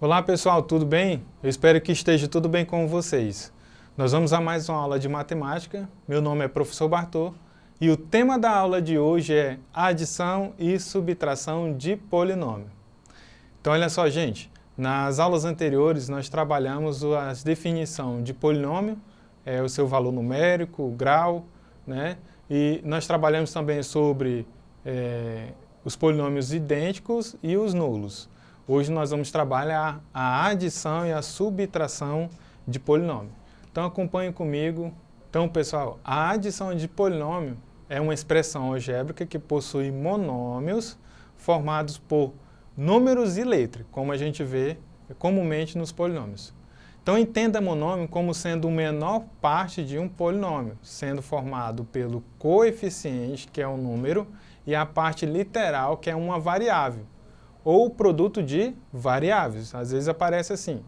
Olá pessoal, tudo bem? Eu espero que esteja tudo bem com vocês. Nós vamos a mais uma aula de matemática. Meu nome é professor Bartô e o tema da aula de hoje é adição e subtração de polinômio. Então olha só, gente, nas aulas anteriores nós trabalhamos a definição de polinômio, o seu valor numérico, o grau, né? E nós trabalhamos também sobre os polinômios idênticos e os nulos. Hoje nós vamos trabalhar a adição e a subtração de polinômio. Então acompanhe comigo. Então pessoal, a adição de polinômio é uma expressão algébrica que possui monômios formados por números e letras, como a gente vê comumente nos polinômios. Então entenda monômio como sendo a menor parte de um polinômio, sendo formado pelo coeficiente, que é um número, e a parte literal, que é uma variável, ou produto de variáveis, às vezes aparece assim.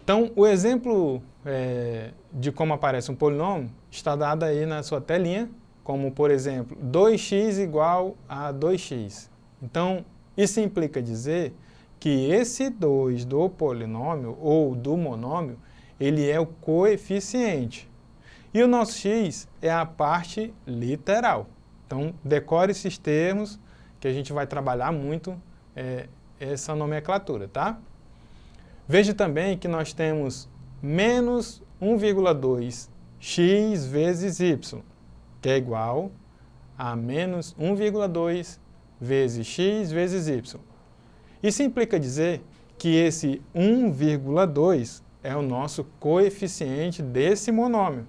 Então, o exemplo de como aparece um polinômio está dado aí na sua telinha, como por exemplo, 2x igual a 2x. Então, isso implica dizer que esse 2 do polinômio ou do monômio, ele é o coeficiente. E o nosso x é a parte literal. Então, decore esses termos, que a gente vai trabalhar muito essa nomenclatura, tá? Veja também que nós temos menos 1,2 x vezes y, que é igual a menos 1,2 vezes x vezes y. Isso implica dizer que esse 1,2 é o nosso coeficiente desse monômio.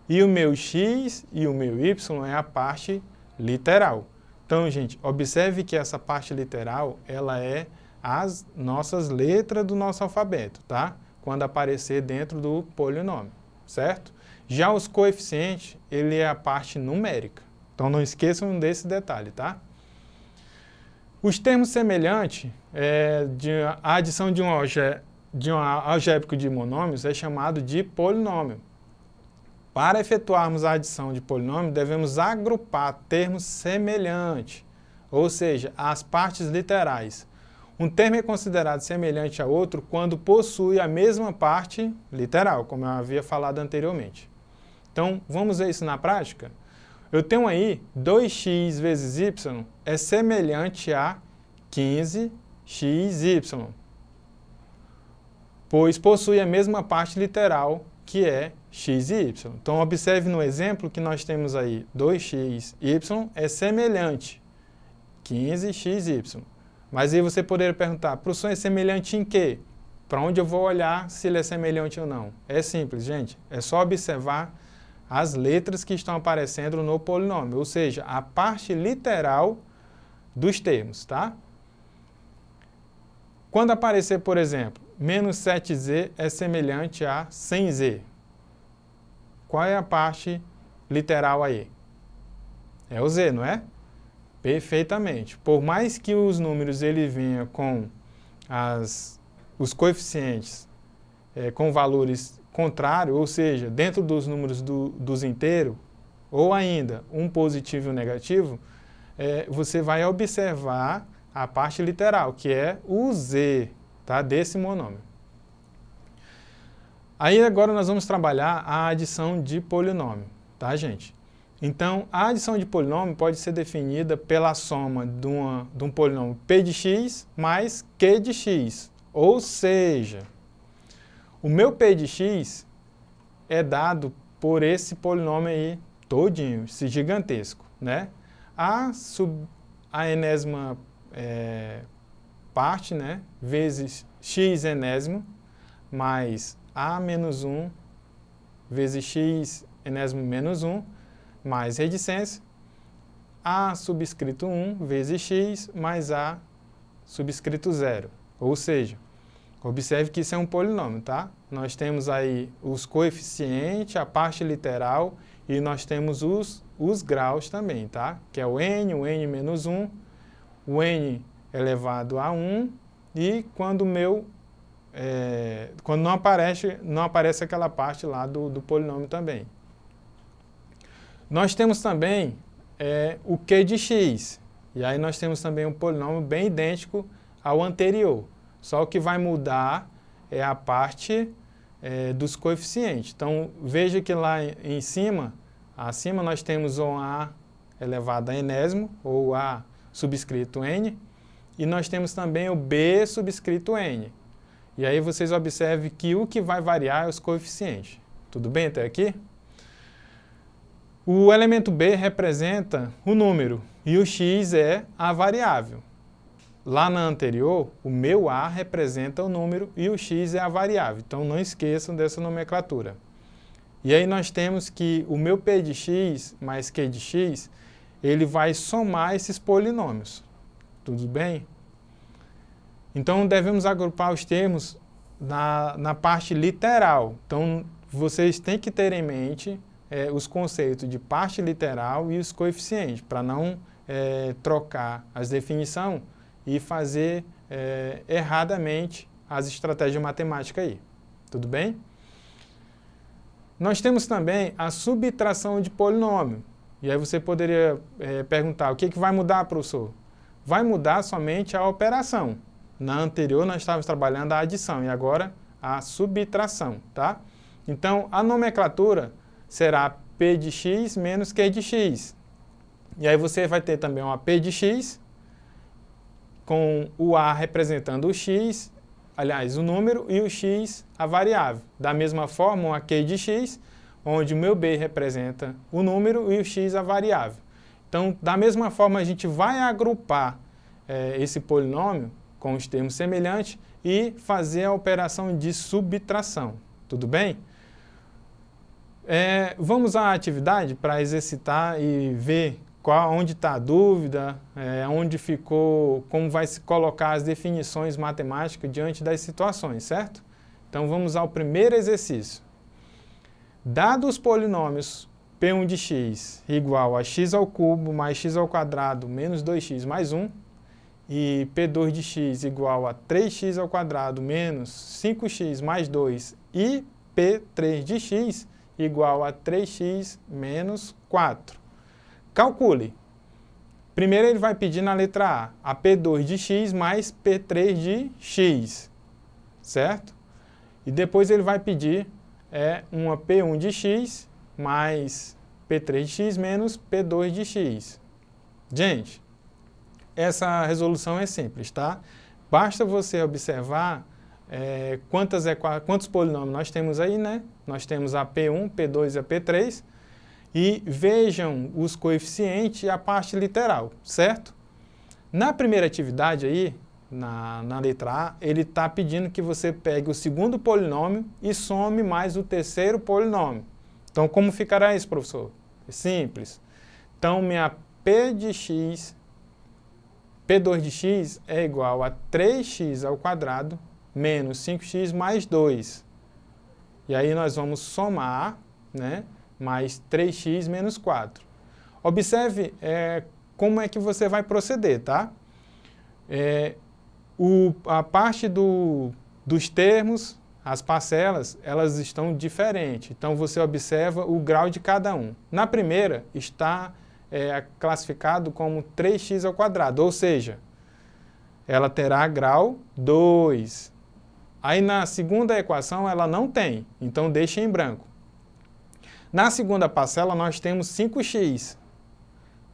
E o meu x e o meu y é a parte literal. Então, gente, observe que essa parte literal, ela é as nossas letras do nosso alfabeto, tá? Quando aparecer dentro do polinômio, certo? Já os coeficientes, ele é a parte numérica. Então, não esqueçam desse detalhe, tá? Os termos semelhantes, a adição de um algébrico de monômios é chamado de polinômio. Para efetuarmos a adição de polinômio, devemos agrupar termos semelhantes, ou seja, as partes literais. Um termo é considerado semelhante a outro quando possui a mesma parte literal, como eu havia falado anteriormente. Então, vamos ver isso na prática? Eu tenho aí 2x vezes y é semelhante a 15xy, pois possui a mesma parte literal, que é x e y. Então, observe no exemplo que nós temos aí 2xy é semelhante 15xy. Mas aí você poderia perguntar, professor, é semelhante em quê? Para onde eu vou olhar se ele é semelhante ou não? É simples, gente. É só observar as letras que estão aparecendo no polinômio, ou seja, a parte literal dos termos, tá? Quando aparecer, por exemplo, menos 7z é semelhante a 100z. Qual é a parte literal aí? É o z, não é? Perfeitamente. Por mais que os números ele venham com os coeficientes com valores contrários, ou seja, dentro dos números dos inteiros, ou ainda um positivo e um negativo, você vai observar a parte literal, que é o z, tá, desse monômio. Aí agora nós vamos trabalhar a adição de polinômio, tá, gente? Então, a adição de polinômio pode ser definida pela soma de um polinômio p de x mais q de x. Ou seja, o meu p de x é dado por esse polinômio aí todinho, esse gigantesco, né? A enésima parte, né, vezes x enésimo, mais a menos 1 vezes x enésimo menos 1, mais redicência, a subscrito 1 vezes x mais a subscrito 0. Ou seja, observe que isso é um polinômio, tá? Nós temos aí os coeficientes, a parte literal, e nós temos os graus também, tá? Que é o n menos 1, o n elevado a 1, e quando quando não aparece aquela parte lá do polinômio também. Nós temos também o q de x, e aí nós temos também um polinômio bem idêntico ao anterior. Só o que vai mudar é a parte dos coeficientes. Então, veja que lá em cima, acima nós temos o A elevado a enésimo, ou A subscrito N, e nós temos também o B subscrito N. E aí vocês observem que o que vai variar é os coeficientes. Tudo bem até aqui? O elemento B representa o número e o x é a variável. Lá na anterior, o meu A representa o número e o x é a variável. Então não esqueçam dessa nomenclatura. E aí nós temos que o meu P de x mais Q de x, ele vai somar esses polinômios. Tudo bem? Então devemos agrupar os termos na parte literal. Então vocês têm que ter em mente os conceitos de parte literal e os coeficientes, para não trocar as definições e fazer erradamente as estratégias matemáticas aí. Tudo bem? Nós temos também a subtração de polinômio. E aí você poderia perguntar, o que vai mudar, professor? Vai mudar somente a operação. Na anterior nós estávamos trabalhando a adição e agora a subtração, tá? Então a nomenclatura será P de x menos Q de x. E aí você vai ter também uma P de x, com o A representando o x, aliás, o número, e o x a variável. Da mesma forma, uma Q de x, onde o meu B representa o número e o x a variável. Então, da mesma forma, a gente vai agrupar esse polinômio com os termos semelhantes e fazer a operação de subtração. Tudo bem? Vamos à atividade para exercitar e ver onde está a dúvida, onde ficou, como vai se colocar as definições matemáticas diante das situações, certo? Então vamos ao primeiro exercício. Dados os polinômios P1 de x igual a x ao cubo mais x ao quadrado menos 2x mais 1 e P2 de x igual a 3x ao quadrado menos 5x mais 2 e P3 de x igual a 3x menos 4. Calcule. Primeiro ele vai pedir na letra A P2 de x mais P3 de x, certo? E depois ele vai pedir uma P1 de x mais P3 de x menos P2 de x. Gente, essa resolução é simples, tá? Basta você observar quantos polinômios nós temos aí, né? Nós temos a P1, P2 e a P3. E vejam os coeficientes e a parte literal, certo? Na primeira atividade aí, na letra A, ele está pedindo que você pegue o segundo polinômio e some mais o terceiro polinômio. Então, como ficará isso, professor? É simples. Então, minha P de x, P2 de x é igual a 3x ao quadrado menos 5x mais 2. E aí nós vamos somar, né? Mais 3x menos 4. Observe como é que você vai proceder, tá? A parte dos termos, as parcelas, elas estão diferentes. Então, você observa o grau de cada um. Na primeira, está classificado como 3x ao quadrado, ou seja, ela terá grau 2. Aí, na segunda equação, ela não tem, então deixa em branco. Na segunda parcela, nós temos 5x.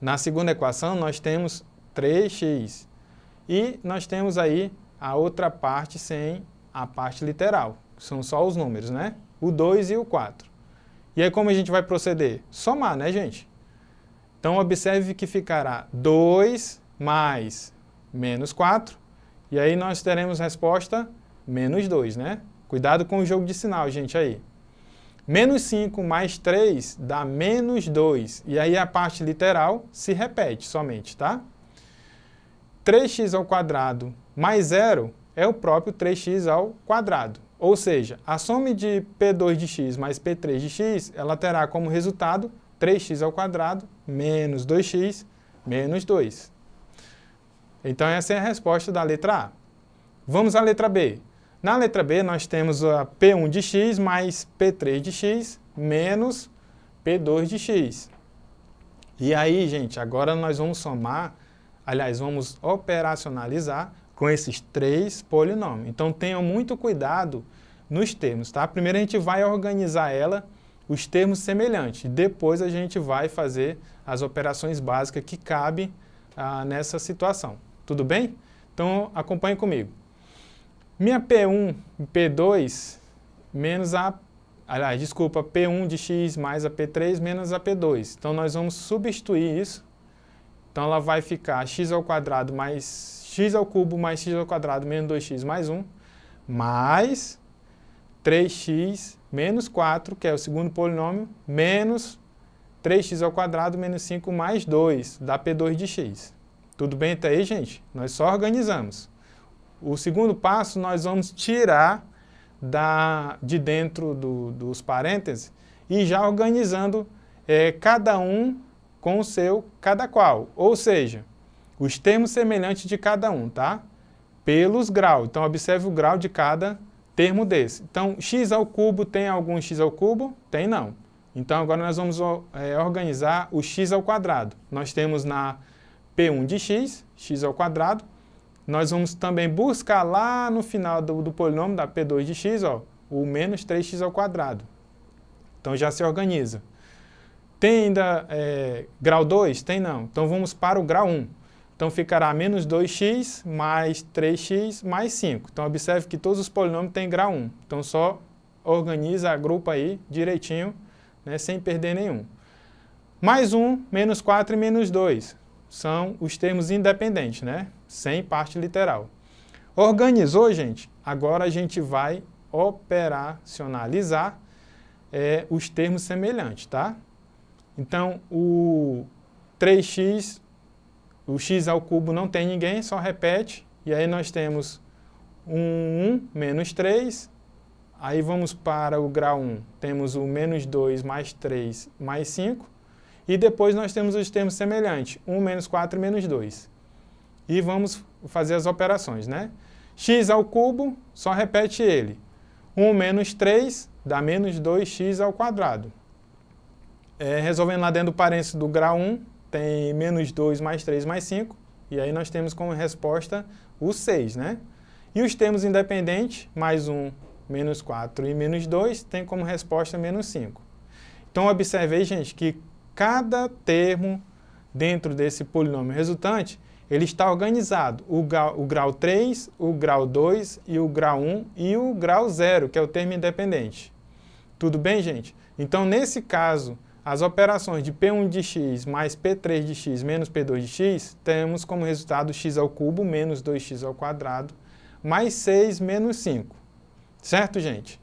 Na segunda equação, nós temos 3x. E nós temos aí a outra parte sem a parte literal, que são só os números, né? O 2 e o 4. E aí, como a gente vai proceder? Somar, né, gente? Então, observe que ficará 2 mais menos 4. E aí, nós teremos resposta menos 2, né? Cuidado com o jogo de sinal, gente, aí. Menos 5 mais 3 dá menos 2. E aí a parte literal se repete somente, tá? 3x ao quadrado mais 0 é o próprio 3x ao quadrado. Ou seja, a soma de P2 de x mais P3 de x, ela terá como resultado 3x ao quadrado menos 2x menos 2. Então essa é a resposta da letra A. Vamos à letra B. Na letra B, nós temos a P1 de x mais P3 de x menos P2 de x. E aí, gente, agora nós vamos somar, aliás, vamos operacionalizar com esses 3 polinômios. Então, tenham muito cuidado nos termos, tá? Primeiro a gente vai organizar os termos semelhantes. Depois a gente vai fazer as operações básicas que cabem nessa situação. Tudo bem? Então, acompanhe comigo. Minha P1 e P2 menos P1 de x mais a P3 menos a P2. Então, nós vamos substituir isso. Então, ela vai ficar x² mais x³ mais x² menos 2x mais 1, mais 3x menos 4, que é o segundo polinômio, menos 3x² menos 5 mais 2, dá P2 de x. Tudo bem até aí, gente? Nós só organizamos. O segundo passo, nós vamos tirar de dentro dos parênteses e já organizando cada um com o seu cada qual. Ou seja, os termos semelhantes de cada um, tá? Pelos graus. Então, observe o grau de cada termo desse. Então, x² tem algum x³? Tem não. Então, agora nós vamos organizar o x². Nós temos na P1 de x, x². Nós vamos também buscar lá no final do polinômio da P2 de x, ó, o menos 3x². Então, já se organiza. Tem ainda grau 2? Tem não. Então, vamos para o grau 1. Então, ficará menos 2x mais 3x mais 5. Então, observe que todos os polinômios têm grau 1. Então, só organiza, agrupa aí direitinho, né, sem perder nenhum. Mais 1, menos 4 e menos 2. São os termos independentes, né? Sem parte literal. Organizou, gente? Agora a gente vai operacionalizar os termos semelhantes, tá? Então, o 3x, o x³ não tem ninguém, só repete. E aí nós temos 1 menos 3. Aí vamos para o grau 1. Temos o menos 2 mais 3 mais 5. E depois nós temos os termos semelhantes, 1 menos 4 e menos 2. E vamos fazer as operações, né? x², só repete ele. 1 menos 3 dá menos 2x². Resolvendo lá dentro do parênteses do grau 1, tem menos 2 mais 3 mais 5. E aí nós temos como resposta o 6, né? E os termos independentes, mais 1, menos 4 e menos 2, tem como resposta menos 5. Então, observe aí, gente, que cada termo dentro desse polinômio resultante, ele está organizado. O grau 3, o grau 2 e o grau 1 e o grau 0, que é o termo independente. Tudo bem, gente? Então, nesse caso, as operações de P1 de x mais P3 de x menos P2 de x, temos como resultado x³ menos 2x² mais 6 menos 5. Certo, gente?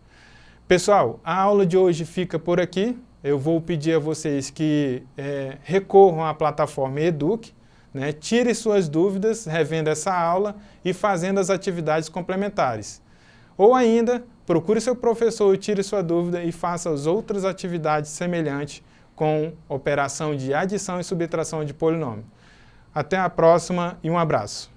Pessoal, a aula de hoje fica por aqui. Eu vou pedir a vocês que recorram à plataforma Eduque, né, tire suas dúvidas, revendo essa aula e fazendo as atividades complementares. Ou ainda, procure seu professor, tire sua dúvida e faça as outras atividades semelhantes com operação de adição e subtração de polinômio. Até a próxima e um abraço.